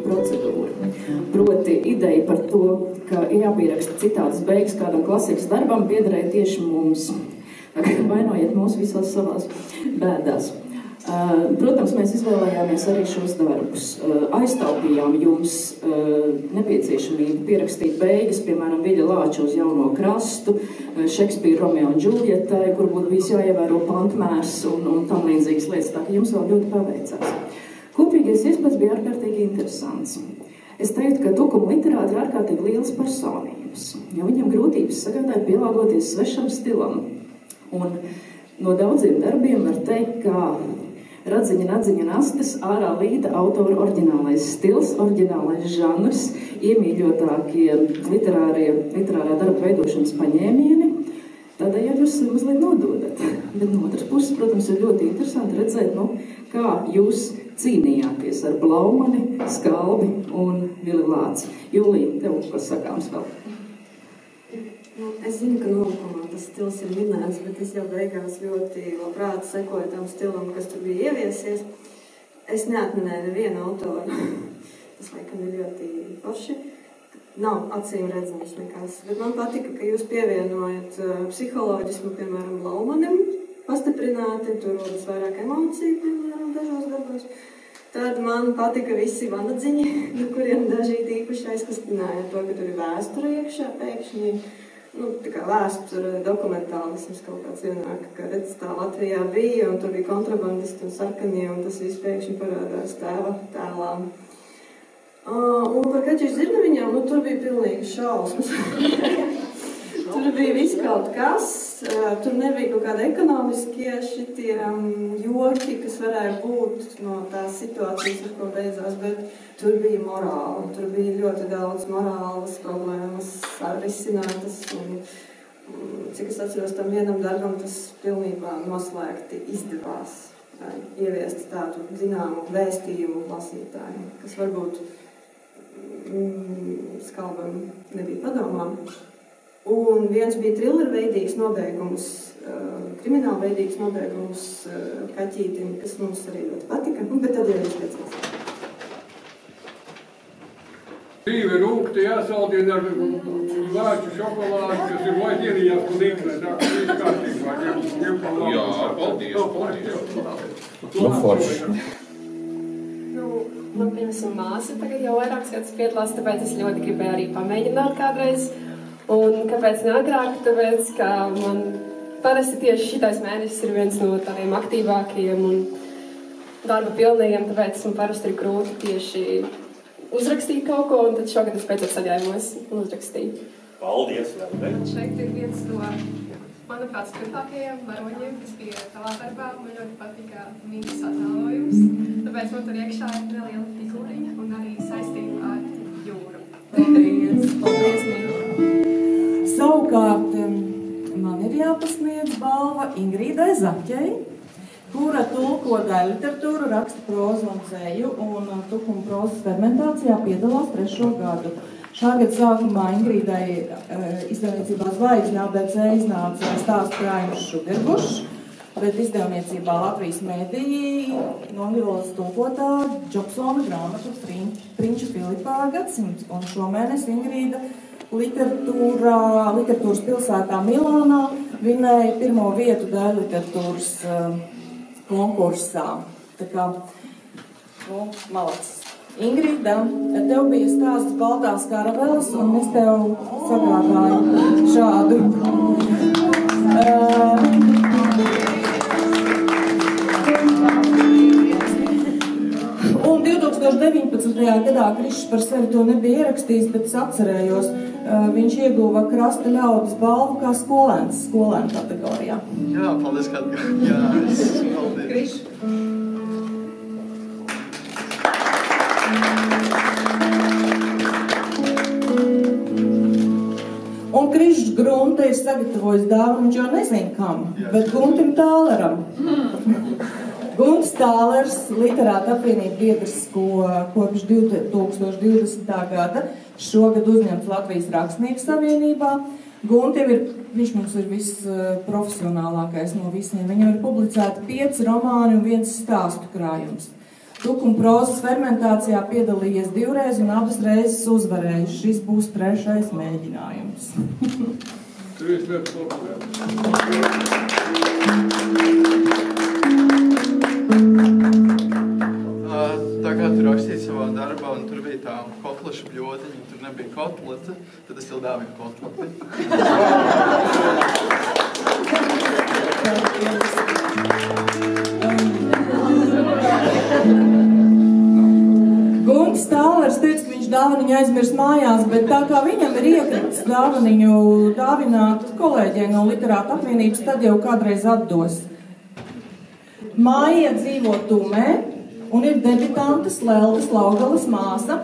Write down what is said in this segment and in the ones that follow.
procedūru. Proti ideja par to, ka jāpieraksta citādas beigas kādam klasikas darbam, piederēja tieši mums. Vainojiet mūs visās savās bēdās. Protams, mēs izvēlējāmies arī šos darbus. Aiztaupījām jums nepieciešamību pierakstīt beigas, piemēram, Viļa Lāča uz Jauno krastu, Šekspīra Romeo un Džuljetai, kur būtu bijis jāievēro pantmērs un tam līdzīgas lietas, tā ka jums vēl ļoti paveicās. Kopīgais iespējas bija ārkārtīgi interesants. Es teiktu, ka tukuma literāti ir ārkārtīgi lielas personības, jo viņam grūtības sagādāja pielāgoties svešam stilam. Un no daudziem darbiem var teikt, ka Radziņa, Nadziņa, Nastas, ārā līta autora oriģinālais stils, oriģinālais žanrs, iemīļotākie literārā darba veidošanas paņēmieni. Tādējādi jūs mazliet nododat. Bet no otras puses, protams, ir ļoti interesanti redzēt, kā jūs cīnījāties ar Blaumani, Skalbi un Vili Lāci. Jūlija, tev kas sakāms vēl? Es zinu, ka nolikumā tas stils ir minēts, bet es jau beigās ļoti labprāt sekoju tam stilam, kas tur bija ieviesies. Es neatminēju nevienu autoru. Tas laikam ir ļoti forši. Nav acīm redzams nekas. Bet man patika, ka jūs pievienojat psiholoģismu, piemēram, Blaumanim pastiprināti, tur rodas vairāk emociju, piemēram, dažos darbos. Tad man patika visi vanadziņi, kuriem daži īpaši aizkustināja to, ka tur ir vēsture iekšā pēkšņi. Tā kā vēsture, dokumentālisms kaut kāds vienāk, ka redz tā Latvijā bija, un tur bija kontrabandisti un sarkanie, un tas viss pēkšņi parādās tēva tēlām. Un par Kaķišu Zirneviņām, tur bija pilnīgi šausmas. Tur bija viss kaut kas, tur nebija kaut kāda ekonomiskie šitie joki, kas varēja būt no tās situācijas, ar ko beidzās, bet tur bija morāla, tur bija ļoti daudz morālas problēmas risinātas, un cik es atceros tam vienam darbam, tas pilnībā noslēgti izdevās ieviest tādu zināmu vēstījumu lasītājiem, kas varbūt Skalbam nebija padomā. Un viens bija trillerveidīgs nobeigums, kriminālveidīgs nobeigums Kaķītim, kas mums arī ļoti patika, bet tad jau izliecās. Dzīve rūkti jāsaldina ar vērču šokolādi, kas ir vaļģienījās un iknē, tā ka viss kārtībā, ņem pa labu. Jā, paldies. Forši. Man, piemēram, māsa tagad jau vairākas gadus piedalās, tāpēc es ļoti gribēju arī pamēģināt kādreiz. Un kāpēc ne agrāk? Tāpēc, ka man parasti tieši šitais mēnesis ir viens no tādiem aktīvākajiem un darba pilnīgiem, tāpēc man parasti ir grūti tieši uzrakstīt kaut ko, un tad šogad es pēc saģēmos un uzrakstīju. Paldies! Un šeit ir viens no, manuprāt, spilgtākajiem varoņiem, kas bija tavā darbā. Man ļoti patika Minkas attēlojums, tāpēc man tur iekšā ir neliela figūriņa un arī saistība ar jūru. Paldies! Paldies, Minka! Savukārt man ir jāpasniedz balva Ingrīdai Zaķei, kura tulko daļu literatūru, raksta prózu un dzēju, un tukuma prózas fermentācijā piedalās 3. gadu. Šā gada sākumā Ingrīdai izdevniecībā Zvaigzne ABC iznāca stāstu krājums Šugerbušs, bet izdevniecībā Latvijas mēdīji novilos tulkotā Džobsona grāmatu Prinča Filipā gadsimts, un šomēnes Ingrīda literatūras pilsētā Milānā vinēja 1. vietu daļu literatūras konkursā. Tā kā, malacis. Ingrīda, tev bija stāsts Baltās karavēles, un es tev sagādāju šādu. Un 2019. gadā Krišs par sevi to nebija ierakstījis, bet es atcerējos, viņš ieguva Krasta ļaudis balvu kā skolēnu kategorijā. Jā, paldies, kā jā, paldies. Krišs. Un Krišs Grunte ir sagatavojis dāvanu, viņš jau nezinu kam, bet Guntim Tāleram. Gunts Tālers, literāta apvienība biedrs, ko kopš 2020. gada šogad uzņemts Latvijas rakstnieku savienībā. Guntim viņš mums ir visprofesionālākais no visiem. Viņam ir publicēti 5 romāni un 1 stāstu krājums. Tukuma prozas fermentācijā piedalījies 2 reizes un abas reizes uzvarējis. Šis būs 3. mēģinājums. 3 lietas labāk. Tā kā tu rakstīji savā darbā, un tur bija tā kotleša bļodiņa, un tur nebija kotlete, tad es tev dāvinu kotleti. Gunts Tālers teica, ka viņš dāvaniņu aizmirs mājās, bet tā kā viņam ir iekritis dāvaniņu dāvināt kolēģiem no Literātu apvienības, tad jau kādreiz atdos. Māja dzīvo Tumē un ir debitantes Leldas Laugalas māsa.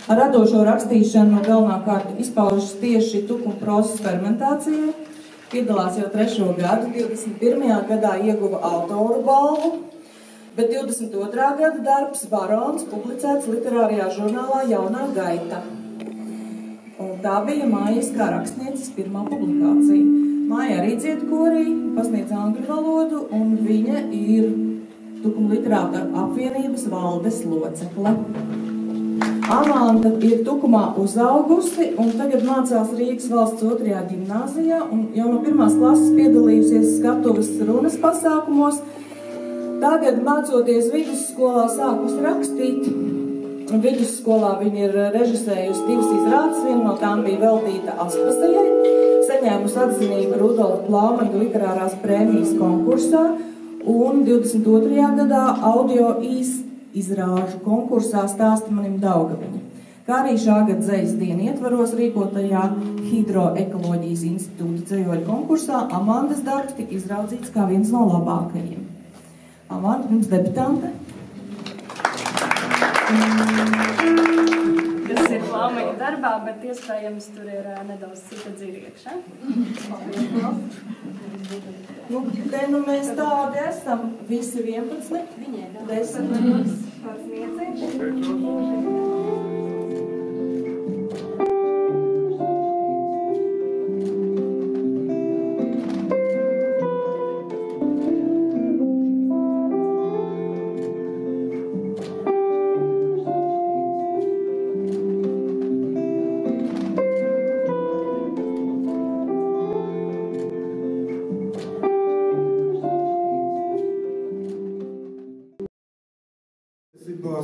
Ar radošo rakstīšanu galvenokārt izpaužas tieši tukuma prozas fermentācijai. Piedalās jau 3. gadu, 21. gadā ieguva autoru balvu, bet 22. gada darbs Barons publicēts literārajā žurnālā Jaunā gaita. Un tā bija Mājas kā rakstnieces pirmā publikācija. Māja arī dzied korī, pasniedz angļu valodu, un viņa ir Tukuma Literātu apvienības valdes locekle. Amanda ir Tukumā uzaugusi un tagad mācās Rīgas valsts 2. ģimnāzijā un jau no 1. klases piedalījusies skatuves runas pasākumos. Tagad, mācoties vidusskolā, sākus rakstīt. Vidusskolā viņa ir režisējusi 2 izrādes, viena no tām bija veltīta Aspasajai, saņēmusi atzinību Rudolfa Plaumaņa literārās prēmijas konkursā un 22. gadā audio izrāžu konkursā Stāsti manim Daugaviņa, kā arī šā gada dzejas dienu ietvaros rīkotajā Hidroekoloģijas institūta dzejoļu konkursā Amandas darbs tika izraudzīts kā viens no labākajiem. Amanda, jums debitante. Tas ir Plaumaņa darbā, bet iespējams tur ir nedaudz cita dzīve iekšā. Nu, te nu mēs tādi esam, visi 11, 10. Kāds nieciņš?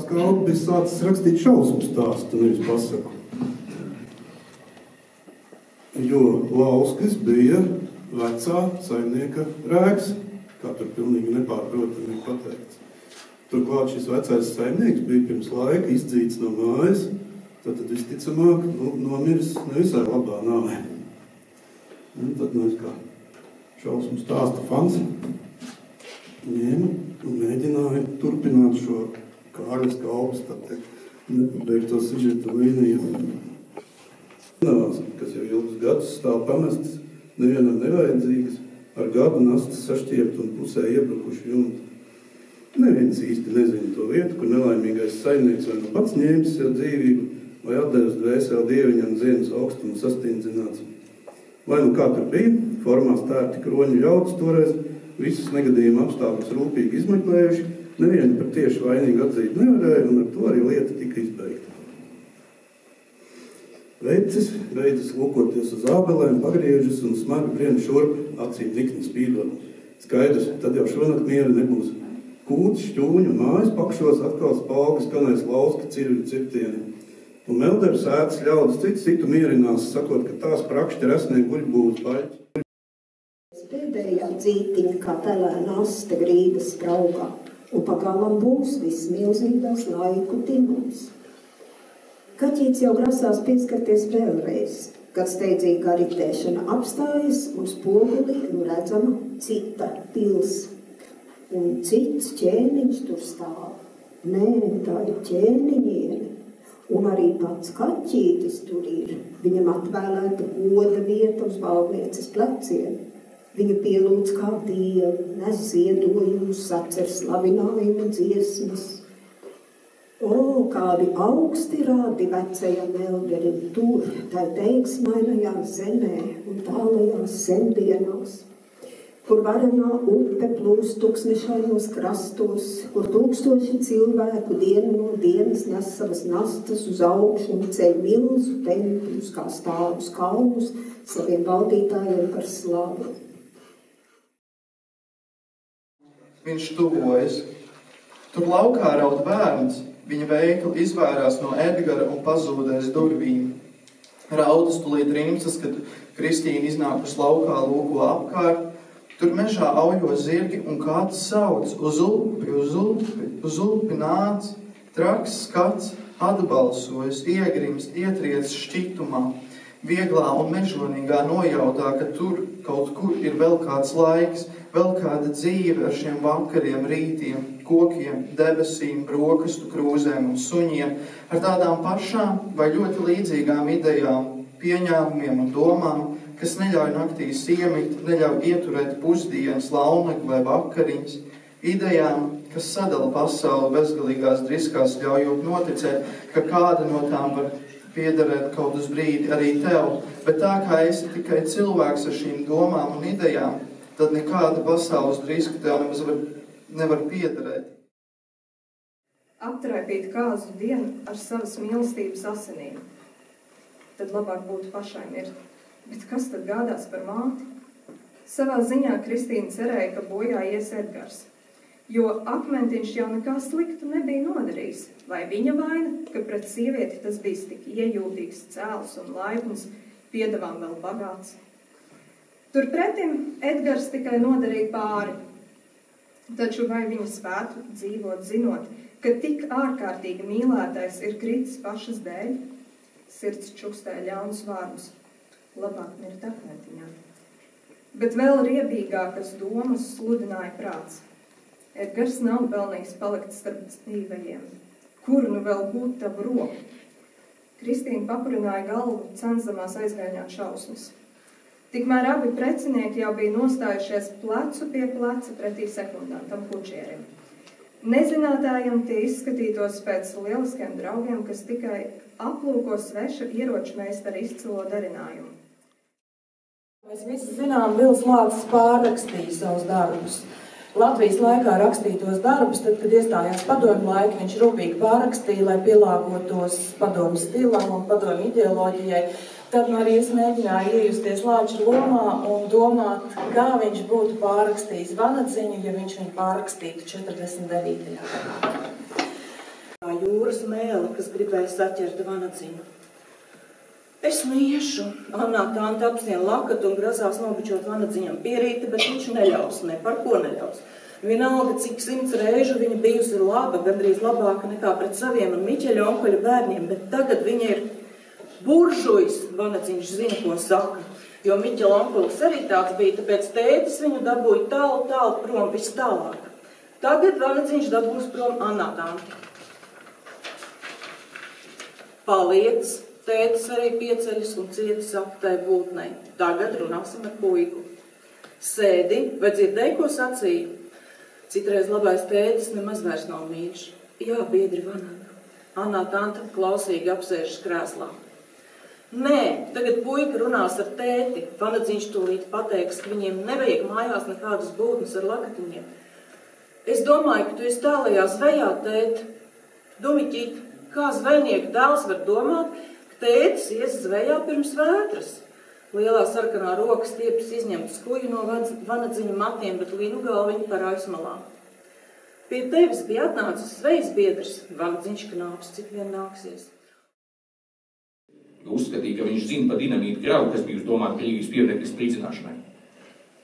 Kalbi bija sācis rakstīt šausmu stāstu, nevis pasaku. Jo Lauskis bija vecā saimnieka rēks, kā tur pilnīgi nepārprotami ir pateikts. Turklāt šis vecais saimnieks bija pirms laika izdzīts no mājas, tad visticamāk nomiris nevisai labā nāvē. Un tad mēs kā šausmu stāsta fans ņēma un mēģināja turpināt šo Kārļas Kalbas, tā teikt, nepabeigto sižeta līniju. Kas jau ilgus gadus stāv pamestas, nevienam nevajadzīgas, ar gadu nastas sašķiept un pusē iebrukuši jumti. Neviens īsti nezina to vietu, kur nelaimīgais saimnieks vai nu pats ņēmis sev dzīvību, vai atdevis dvēseli dieviņam ziemas augstumu sastindzināts. Vai nu kā tur bija, formās tērti kroņu ļauds toreiz, visus negadījuma apstākļus rūpīgi izmeklējuši, nevienu par tieši vainīgu atzīt nevarēja, un ar to arī lieta tika izbeigta. Vecis beidzas lūkoties uz ābelēm, pagriežas un smagi brien šurp, acīm nikni spīdot. Skaidrs, tad jau šonakt mieri nebūs. Kūts, šķūņu, mājas pakšos atkal spalgi skanēs lauska cirvi cirtieni. Un Melderu sētas ļaudis citu mierinās, sakot, ka tās prakšķi resnie guļbūvas baļķi. Pēdējā dzītiņa kā pelēna aste grīdas spraugā. Un pagalam būs viss milzīgās laiku timums. Kaķīts jau grasās pieskarties vēlreiz, kad steidzīgā ritēšana apstājas un spogulī redzama cita pils. Un cits ķēniņš tur stāv. Nē, tā ir ķēniņiene. Un arī pats kaķītis tur ir. Viņam atvēlēta goda vieta uz valdnieces pleciem. Viņa pielūdz kā dievu, nes ziedojumus, sacer slavinājumu dziesmas. O, kādi augsti rādi vecajam Melderim tur, tai teiksmainajā zemē un tālajās sendienās. kur varenā upe plūst tūkstnešainos krastos, kur tūkstoši cilvēku dienu no dienas nes savas nastas uz augšu un ceļ milzu tempļus kā stāvus kalnus saviem valdītājiem par slavu. Viņš tuvojas. Tur laukā raud bērns, viņa veikli izvairās no Edgara un pazūdēs durvīm. Raudas tulīt rimsas, kad Kristīna iznākus laukā lūko apkārt. Tur mežā aujo zirgi un kāds sauc uz upi nāc, traks skats, atbalsojas, iegrimst, ietriec šķitumā, vieglā un mežonīgā nojautā, ka tur kaut kur ir vēl kāds laiks, vēl kāda dzīve ar šiem vakariem, rītiem, kokiem, debesīm, brokastu krūzēm un suņiem, ar tādām pašām vai ļoti līdzīgām idejām, pieņēmumiem un domām, kas neļauj naktīs iemigt, neļauj ieturēt pusdienas, launekli vai vakariņas, idejām, kas sadala pasauli bezgalīgās driskās, ļaujot noticēt, ka kāda no tām var piederēt kaut uz brīdi arī tev, bet tā kā esi tikai cilvēks ar šīm domām un idejām, tad nekāda pasaules driska tev nevar piederēt. Aptraipīt kāzu dienu ar savas mīlestības asinīm. Tad labāk būtu pašai mirt. Bet kas tad gādās par māti? Savā ziņā Kristīna cerēja, ka bojā ies Edgars, jo akmentiņš jau nekā sliktu nebija nodarījis. Vai viņa vaina, ka pret sievieti tas bijis tik iejūtīgs, cēls un laipns, piedevām vēl bagāts? Turpretim Edgars tikai nodarīja pāri. Taču vai viņa spētu dzīvot, zinot, ka tik ārkārtīgi mīlētais ir kritis pašas dēļ? Sirds čukstēja ļaunus vārdus. Labāk mirt akmentiņā. Bet vēl riebīgākas domas sludināja prāts. Edgars nav pelnījis palikt starp dzīvajiem. Kur nu vēl būt tavu roku? Kristīna papurināja galvu, censdamās aizgāņāt šausmas. Tikmēr abi precinieki jau bija nostājušies plecu pie pleca pretī sekundantam Kučierim. Nezinātājam tie izskatītos pēc lieliskiem draugiem, kas tikai aplūko sveša ieroču meistara izcilo darinājumu. Mēs visi zinām, Vils Lācis pārrakstīja savus darbus. Latvijas laikā rakstītos darbus, tad, kad iestājās padomju laika, viņš rūpīgi pārrakstīja, lai pielāgotos padomju stilam un padomju ideoloģijai. Tad arī es mēģināju iejusties Lāča lomā un domāt, kā viņš būtu pārrakstījis Vanadziņu, ja viņš viņu pārrakstītu 49. gadā. Jūras mēle, kas gribēja saķert Vanadziņu. Es miešu, Annā tānta apsien lakatu un grasās nobučot Vanadziņam pierīti, bet viņš neļaus, ne par ko neļaus. Vienalga, cik 100 reižu viņa bijusi laba, gandrīz labāka nekā pret saviem un Miķeļa onkuļa bērniem, bet tagad viņa ir buržujs, Vanadziņš zina, ko saka, jo Miķeļa onkulis arī tāds bija, tāpēc tētis viņu dabūja tālu prom vis tālāk. Tagad Vanadziņš dabūs prom Annā tānti. Paliec, tētis arī pieceļas un cietis aptai būtnei. Tagad runāsim ar puiku. Sēdi, vai dzirdēji, ko sacīja? Citreiz labais tētis nemaz vairs nav mīļš. Jā, biedri Vanaga. Annā tanta klausīgi apsēžas krēslā. Nē, tagad puika runās ar tēti. Vanadziņš tūlīt pateiks, ka viņiem nevajag mājās nekādas būtnes ar lakatiņiem. Es domāju, ka tu esi tālajā zvejā, tēti. Dumiķīt, kā zvejnieku dēls var domāt, ka tētis ies zvejā pirms vētras. Lielā sarkanā roka stiepjas izņemt skuju no Vanadziņa matiem, bet līnu galviņu par aizmalā. Pie tevis bija atnācis zvejas biedrs, Vanadziņš knāps, cik vien nāksies. Uzskatīja, ka viņš zina par dinamītu kravu, kas bija domāta Krievijas pieminekļa spridzināšanai.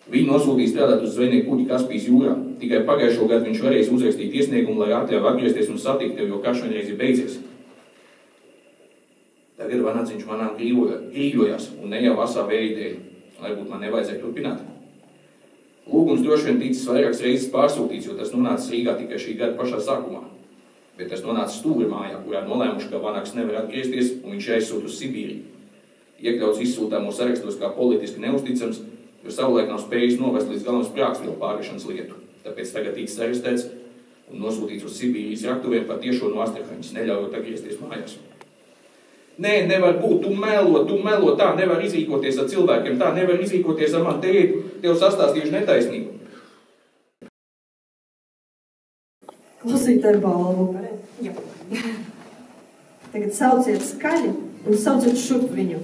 Viņu nosūtīja strādāt uz zvejnieku kuģi Kaspijas jūrā. Tikai pagājušo gadu viņš varēs uzrakstīt iesniegumu, lai atļauj atgriezties un satikt tevi, jo karš vienreiz ir beidzies. Tagad Vanadziņš manām grīļojās un ne jau asā vēja dēļ, lai būtu man nevajadzēja turpināt. Lūgums droši vien ticis vairākas reizes pārsūtīts, jo tas nonācis Rīgā tikai šī gada pašā sākumā. Bet tas nonācis Stūra mājā, kurā nolēmuši, ka Vanags nevar atgriezties un viņš aizsūt uz Sibīriju. Iekļauts izsūtāmo sarakstos kā politiski neusticams, jo savulaik nav spējis novest līdz galam sprākstvielu pārvešanas lietu. Tāpēc tagad ticis arestēts un nosūtīts uz Sibīrijas raktuviem par tiešo no Astrahaņas, neļaujot atgriezties mājās. Nē, nevar būt, tu melo, tā nevar izrīkoties ar cilvēkiem, tā nevar izrīkoties ar mani tēti. tev sastāstījuši netaisnību. Klausītāju balvu. Jā. Tagad sauciet skaļi un sauciet šup viņu.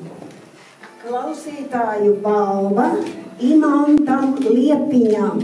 Klausītāju balva Imantam Liepiņam.